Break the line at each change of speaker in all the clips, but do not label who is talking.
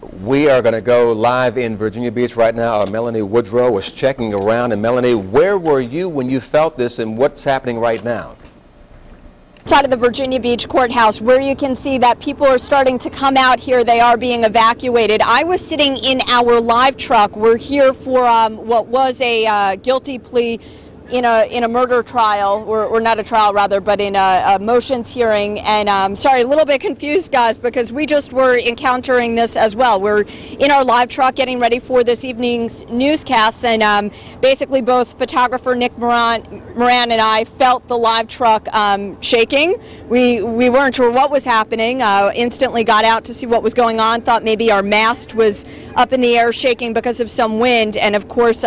We are going to go live in Virginia Beach right now. Melanie Woodrow is checking around. And Melanie, where were you when you felt this, and what's happening right now?
Outside of the Virginia Beach courthouse, where you can see that people are starting to come out here. They are being evacuated. I was sitting in our live truck. We're here for what was a guilty plea in a murder trial, or not a trial rather, but in a motions hearing. And sorry, a little bit confused, guys, because we just were encountering this as well. We're in our live truck getting ready for this evening's newscast, and basically both photographer Nick Moran and I felt the live truck shaking. We weren't sure what was happening. Instantly got out to see what was going on. Thought maybe our mast was up in the air shaking because of some wind, and of course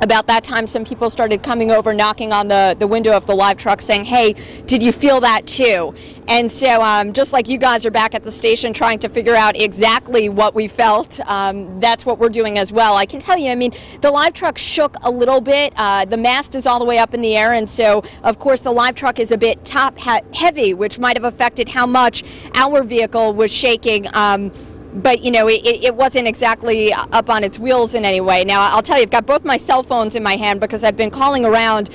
about that time, some people started coming over, knocking on the window of the live truck saying, hey, did you feel that too? And so just like you guys are back at the station trying to figure out exactly what we felt, that's what we're doing as well. I can tell you, I mean, the live truck shook a little bit. The mast is all the way up in the air, and so, of course, the live truck is a bit top heavy, which might have affected how much our vehicle was shaking. But, you know, it wasn't exactly up on its wheels in any way. Now, I'll tell you, I've got both my cell phones in my hand because I've been calling around.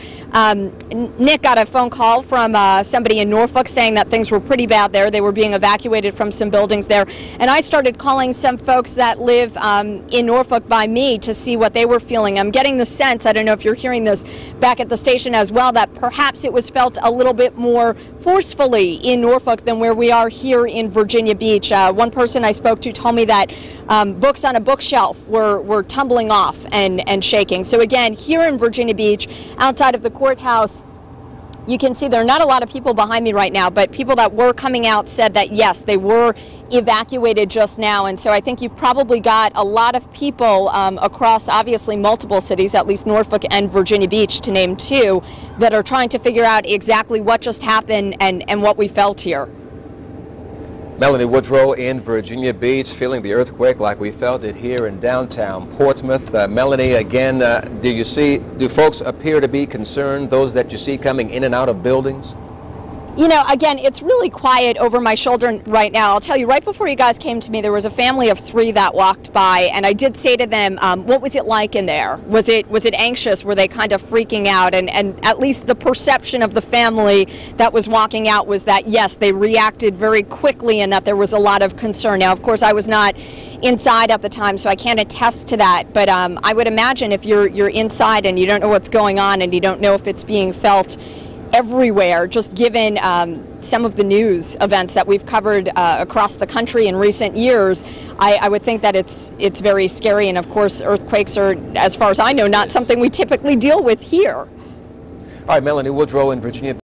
Nick got a phone call from somebody in Norfolk saying that things were pretty bad there. They were being evacuated from some buildings there. And I started calling some folks that live in Norfolk by me to see what they were feeling. I'm getting the sense, I don't know if you're hearing this back at the station as well, that perhaps it was felt a little bit more forcefully in Norfolk than where we are here in Virginia Beach. One person I spoke to told me that books on a bookshelf were tumbling off and shaking. So again, here in Virginia Beach, outside of the courthouse, you can see there are not a lot of people behind me right now, but people that were coming out said that yes, they were evacuated just now. And so I think you've probably got a lot of people across obviously multiple cities, at least Norfolk and Virginia Beach to name two, that are trying to figure out exactly what just happened and what we felt here.
Melanie Woodrow in Virginia Beach, feeling the earthquake like we felt it here in downtown Portsmouth. Melanie, again, do folks appear to be concerned, those that you see coming in and out of buildings?
You know, again, it's really quiet over my shoulder right now. I'll tell you, right before you guys came to me, there was a family of 3 that walked by, and I did say to them, what was it like in there? Was it anxious? Were they kind of freaking out? And at least the perception of the family that was walking out was that, yes, they reacted very quickly and that there was a lot of concern. Now, of course, I was not inside at the time, so I can't attest to that, but I would imagine if you're inside and you don't know what's going on and you don't know if it's being felt everywhere, just given some of the news events that we've covered across the country in recent years, I would think that it's very scary. And of course, earthquakes are, as far as I know, not something we typically deal with here.
All right, Melanie Woodrow in Virginia Beach.